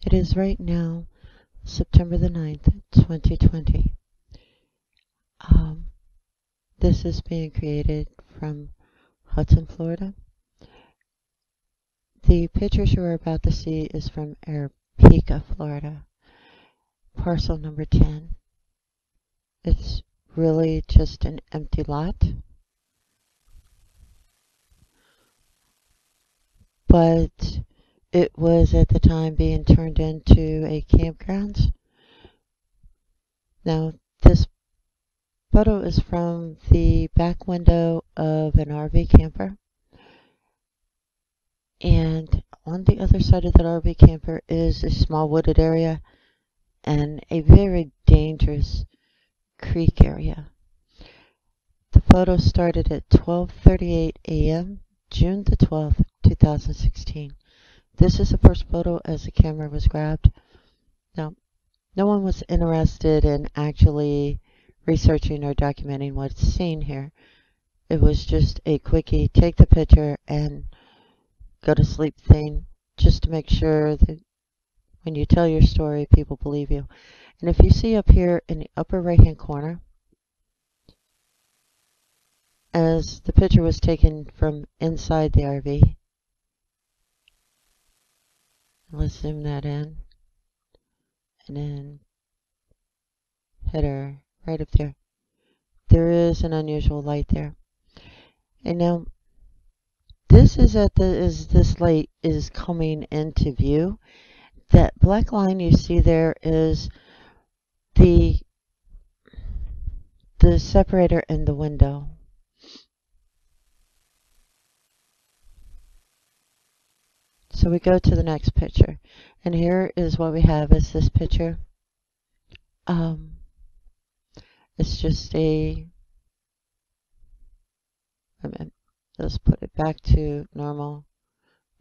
It is right now September the 9th, 2020. This is being created from Hudson, Florida. The pictures you are about to see is from Aripeka, Florida, parcel number 10. It's really just an empty lot, but it was at the time being turned into a campground. Now, this photo is from the back window of an RV camper. And on the other side of that RV camper is a small wooded area and a very dangerous creek area. The photo started at 12:38 a.m., June the 12th, 2016. This is the first photo as the camera was grabbed. Now, no one was interested in actually researching or documenting what's seen here. It was just a quickie, take the picture and go to sleep thing, just to make sure that when you tell your story, people believe you. And if you see up here in the upper right-hand corner, as the picture was taken from inside the RV, let's zoom that in, and then header right up there. There is an unusual light there. And now, this is as this light is coming into view. That black line you see there is the separator in the window. So we go to the next picture, and here is what we have is this picture. It's just let's put it back to normal.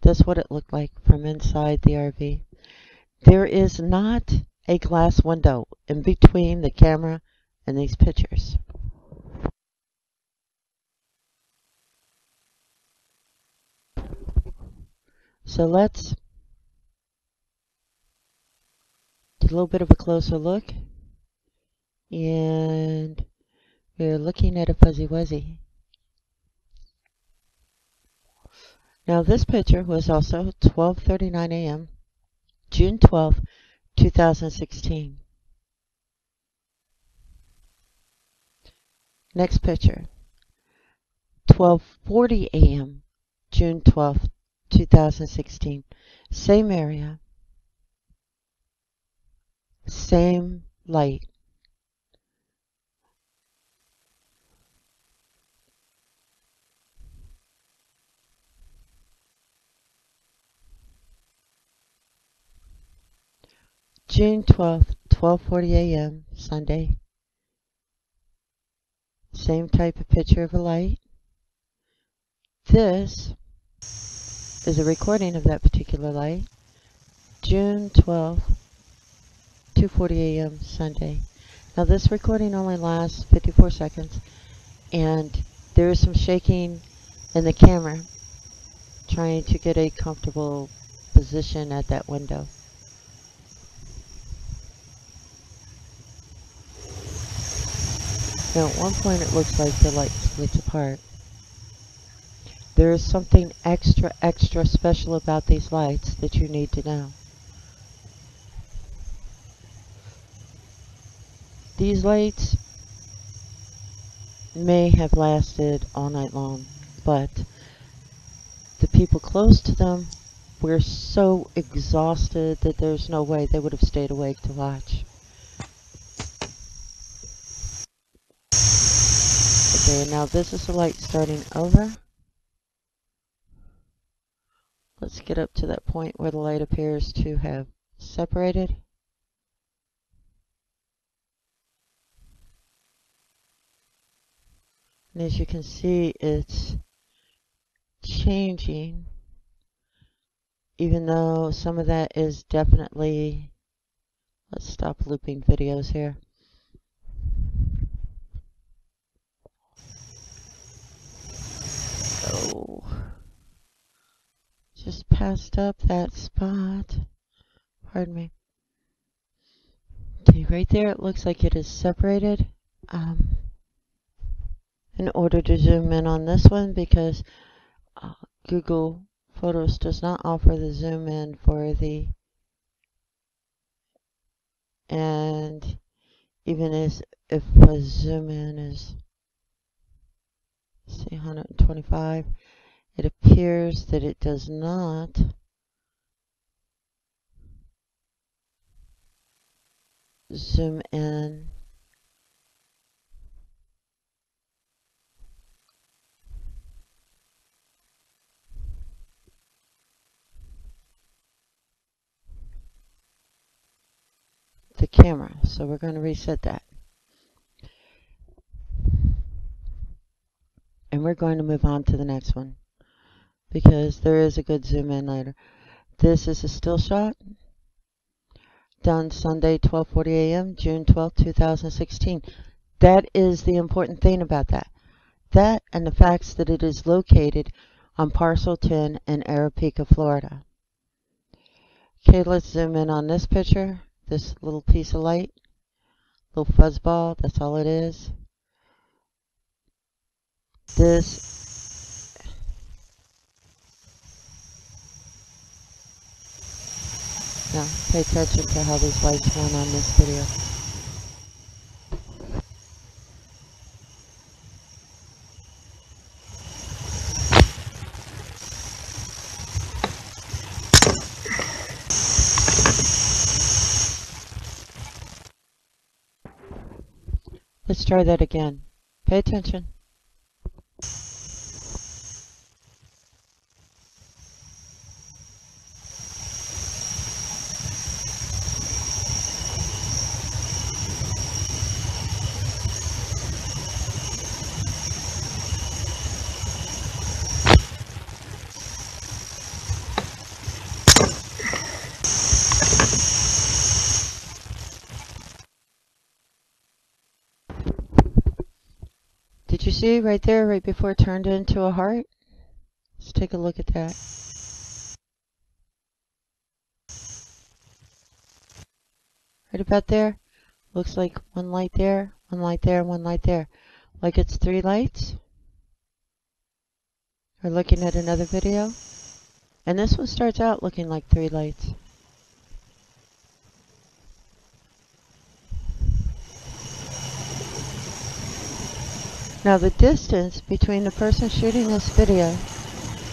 That's what it looked like from inside the RV. There is not a glass window in between the camera and these pictures. So let's do a little bit of a closer look. And we're looking at a fuzzy wuzzy. Now this picture was also 12:39 a.m., June 12th, 2016. Next picture, 12:40 a.m., June 12th, 2016. Same area, same light. June 12th, 12:40 a.m., Sunday. Same type of picture of a light. This is a recording of that particular light. June 12th, 2:40 a.m., Sunday. Now this recording only lasts 54 seconds, and there is some shaking in the camera trying to get a comfortable position at that window. Now at one point it looks like the light splits apart. There is something extra special about these lights that you need to know. These lights may have lasted all night long, but the people close to them were so exhausted that there's no way they would have stayed awake to watch. Okay, now this is the light starting over. Let's get up to that point where the light appears to have separated. And as you can see, it's changing, even though some of that is definitely, let's stop looping videos here. So, just passed up that spot, Pardon me. Okay, right there it looks like it is separated. In order to zoom in on this one, because Google Photos does not offer the zoom in for the, and even as if a zoom in is, say, 125, it appears that it does not zoom in the camera. So we're going to reset that. And we're going to move on to the next one, because there is a good zoom in later. This is a still shot done Sunday, 12:40 a.m., June 12, 2016. That is the important thing about that. That and the facts that it is located on parcel 10 in Aripeka, Florida. Okay, let's zoom in on this picture. This little piece of light, little fuzzball, that's all it is. This, now pay attention to how these lights went on this video. Let's try that again. Pay attention. Did you see right there, right before it turned into a heart? Let's take a look at that. Right about there, looks like one light there, one light there, one light there. Like it's 3 lights. We're looking at another video. And this one starts out looking like 3 lights. Now the distance between the person shooting this video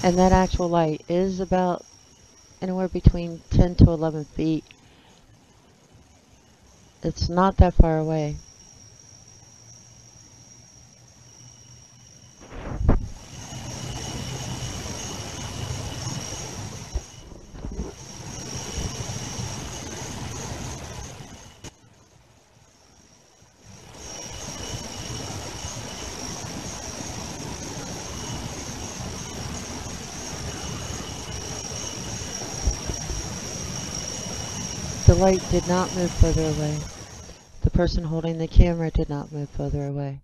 and that actual light is about anywhere between 10 to 11 feet. It's not that far away. The light did not move further away. The person holding the camera did not move further away.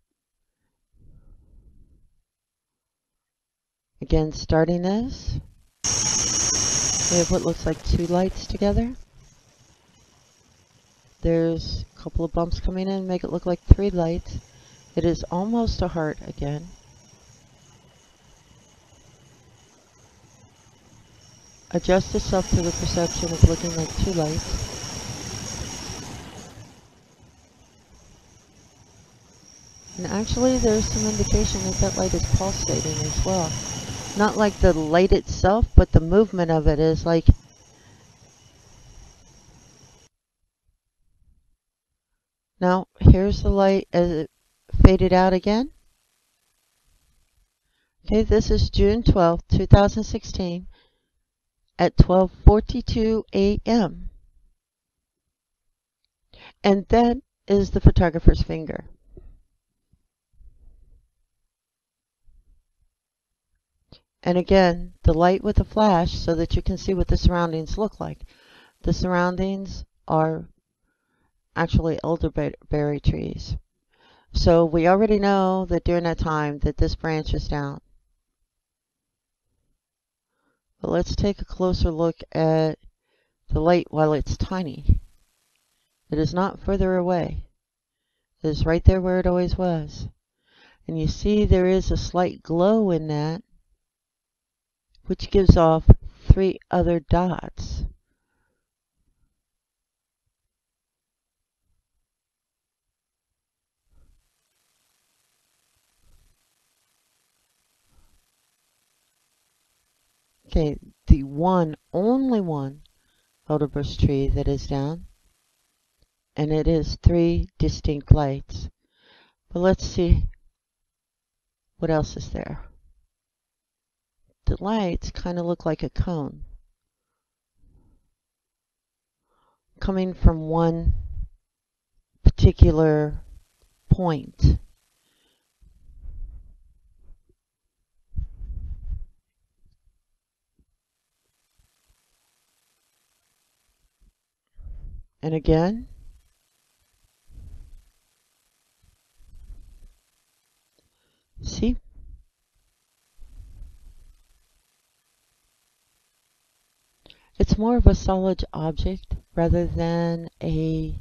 Again, starting this, we have what looks like 2 lights together. There's a couple of bumps coming in, make it look like 3 lights. It is almost a heart again. Adjust itself to the perception of looking like 2 lights. And actually there's some indication that that light is pulsating as well. Not like the light itself, but the movement of it is like. Now here's the light as it faded out again. Okay, this is June 12th, 2016 at 12:42 a.m. And that is the photographer's finger. And again, the light with the flash so that you can see what the surroundings look like. The surroundings are actually elderberry trees. So we already know that during that time that this branch is down. But let's take a closer look at The light, while it's tiny, it is not further away. It is right there where it always was. And you see there is a slight glow in that, which gives off 3 other dots. Okay, the only one elderbush tree that is down, and it is 3 distinct lights. But let's see what else is there. The lights kind of look like a cone coming from one particular point. And again, see? It's more of a solid object rather than a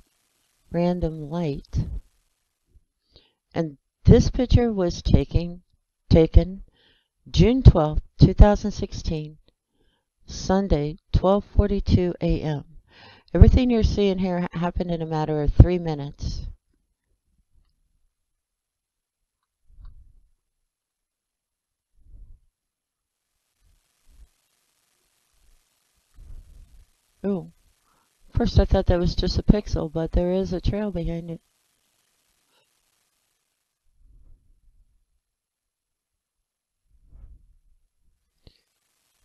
random light. And this picture was taken June 12th, 2016, Sunday, 12:42 a.m. Everything you're seeing here happened in a matter of 3 minutes. Oh, first I thought that was just a pixel, but there is a trail behind it.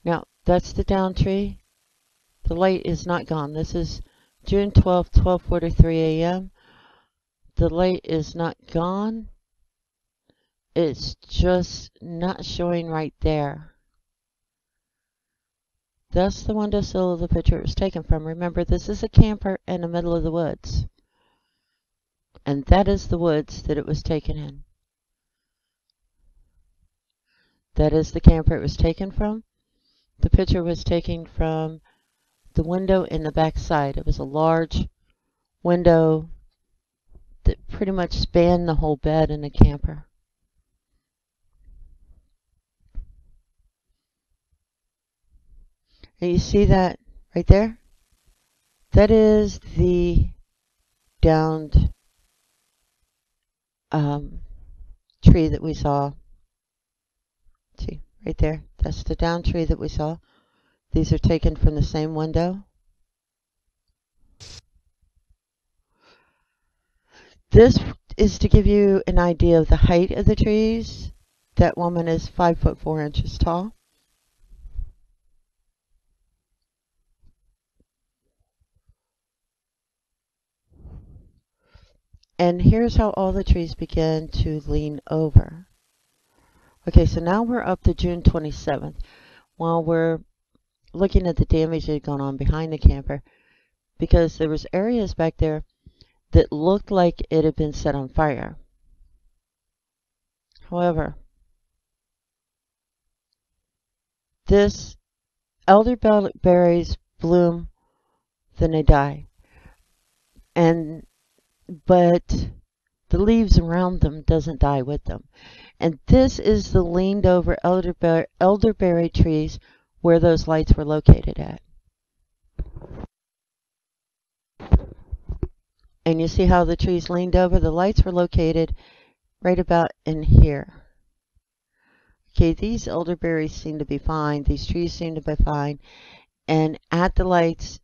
Now, that's the down tree. The light is not gone. This is June 12th, 12:43 a.m. The light is not gone. It's just not showing right there. That's the windowsill of the picture it was taken from. Remember, this is a camper in the middle of the woods. And that is the woods that it was taken in. That is the camper it was taken from. The picture was taken from the window in the back side. It was a large window that pretty much spanned the whole bed in the camper. And you see that right there? That is the downed tree that we saw. See, right there. That's the down tree that we saw. These are taken from the same window. This is to give you an idea of the height of the trees. That woman is 5'4" tall. And here's how all the trees begin to lean over. Okay, so now we're up to June 27th. While we're looking at the damage that had gone on behind the camper, because there was areas back there that looked like it had been set on fire. However, this elderberries bloom, then they die. But the leaves around them doesn't die with them. And this is the leaned over elderberry trees where those lights were located at. And you see how the trees leaned over? The lights were located right about in here. Okay, these elderberries seem to be fine. These trees seem to be fine. And at the lights,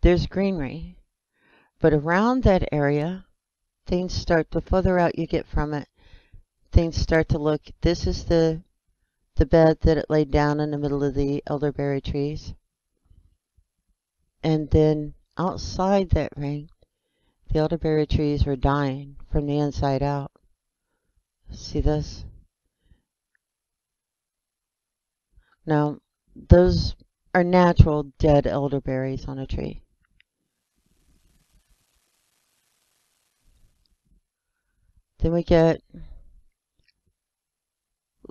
there's greenery. But around that area, things start, the further out you get from it, things start to look, this is the bed that it laid down in the middle of the elderberry trees. And then outside that ring, the elderberry trees were dying from the inside out. See this? Now, those are natural dead elderberries on a tree. Then we get,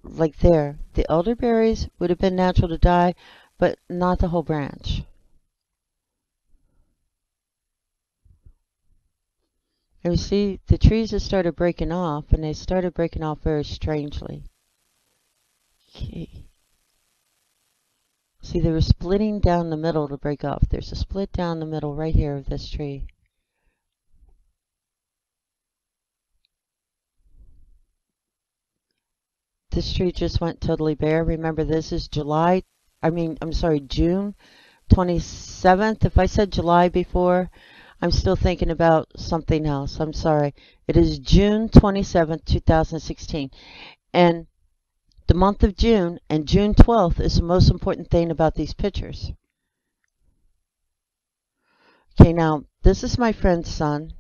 like there, the elderberries would have been natural to die, but not the whole branch. And you see, the trees have started breaking off, and they started breaking off very strangely. Okay. See, they were splitting down the middle to break off. There's a split down the middle right here of this tree. This tree just went totally bare. Remember, this is June 27th. If I said July before, I'm still thinking about something else. I'm sorry. It is June 27th, 2016. And the month of June and June 12th is the most important thing about these pictures. Okay, now, this is my friend's son.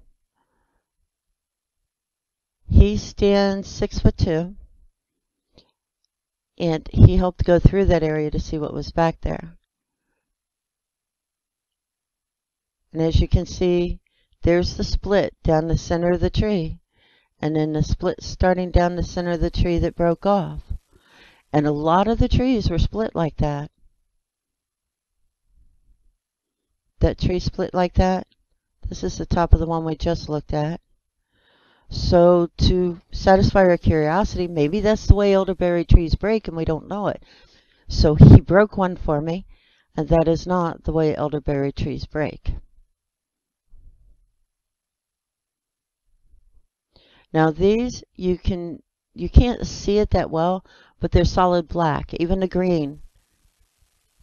He stands 6'2", and he helped go through that area to see what was back there. And as you can see, there's the split down the center of the tree, and then the split starting down the center of the tree that broke off. And a lot of the trees were split like that. That tree split like that. This is the top of the one we just looked at. So to satisfy our curiosity, maybe that's the way elderberry trees break and we don't know it. So he broke one for me, and that is not the way elderberry trees break. Now these, you can't see it that well, but they're solid black. Even the green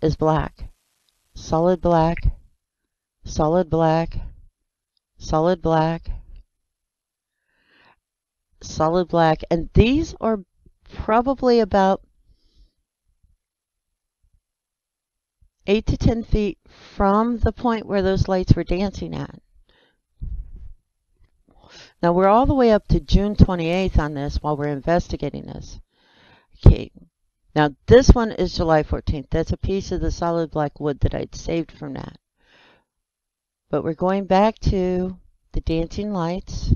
is black. Solid black, solid black, solid black, solid black. And these are probably about 8 to 10 feet from the point where those lights were dancing at. Now we're all the way up to June 28th on this while we're investigating this. Okay. Now this one is July 14th. That's a piece of the solid black wood that I'd saved from that. But we're going back to the dancing lights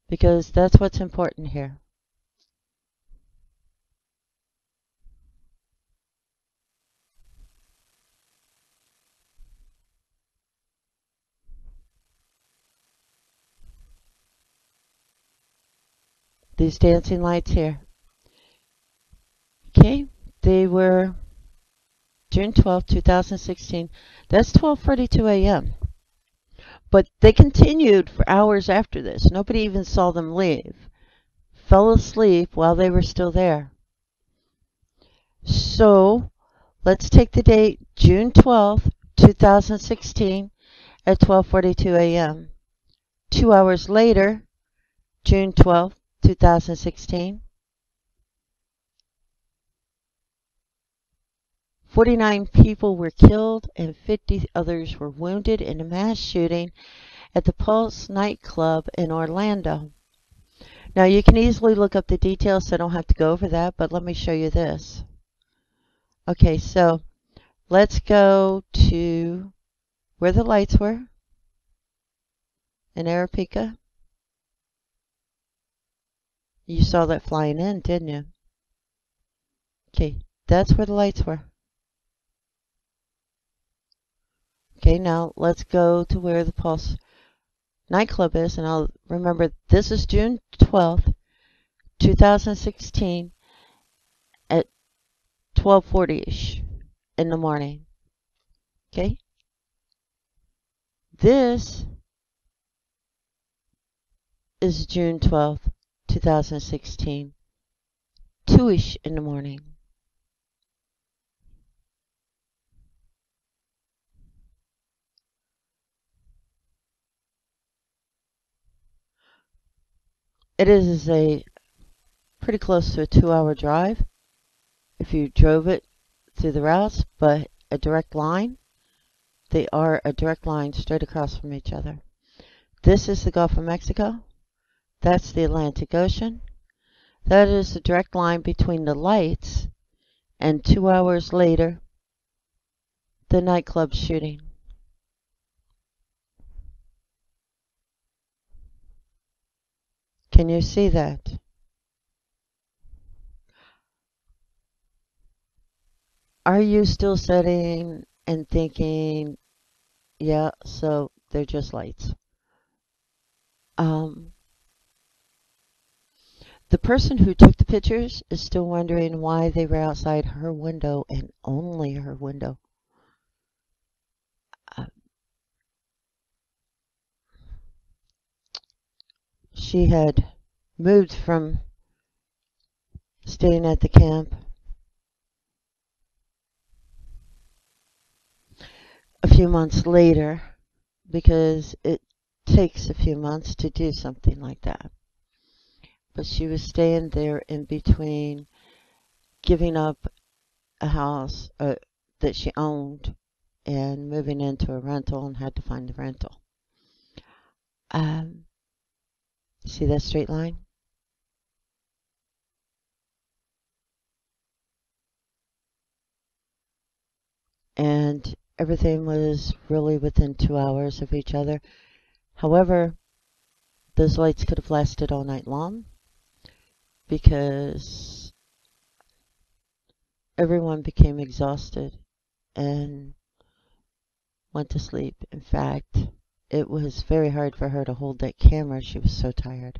because that's what's important here. These dancing lights here. Okay, they were June 12, 2016. That's 12:42 a.m. But they continued for hours after this. Nobody even saw them leave. Fell asleep while they were still there. So let's take the date June 12th, 2016 at 12:42 a.m. 2 hours later, June 12th, 2016, 49 people were killed and 50 others were wounded in a mass shooting at the Pulse nightclub in Orlando. Now you can easily look up the details, so I don't have to go over that, but let me show you this. Okay, so let's go to where the lights were in Aripeka. You saw that flying in, didn't you? Okay, that's where the lights were. Okay, now let's go to where the Pulse nightclub is, and I'll remember this is June 12th, 2016 at 12:40ish in the morning. Okay? This is June 12th, 2016, 2ish in the morning. It is a pretty close to a 2-hour drive if you drove it through the routes, but a direct line. They are a direct line straight across from each other. This is the Gulf of Mexico. That's the Atlantic Ocean. That is the direct line between the lights and 2 hours later, the nightclub shooting. Can you see that? Are you still sitting and thinking, yeah, so They're just lights. Um, the person who took the pictures is still wondering why they were outside her window and only her window. Uh, she had moved from staying at the camp a few months later because it takes a few months to do something like that. But she was staying there in between giving up a house that she owned and moving into a rental and had to find the rental. Um, See that straight line? And everything was really within 2 hours of each other. However, those lights could have lasted all night long because everyone became exhausted and went to sleep. In fact, it was very hard for her to hold that camera. She was so tired.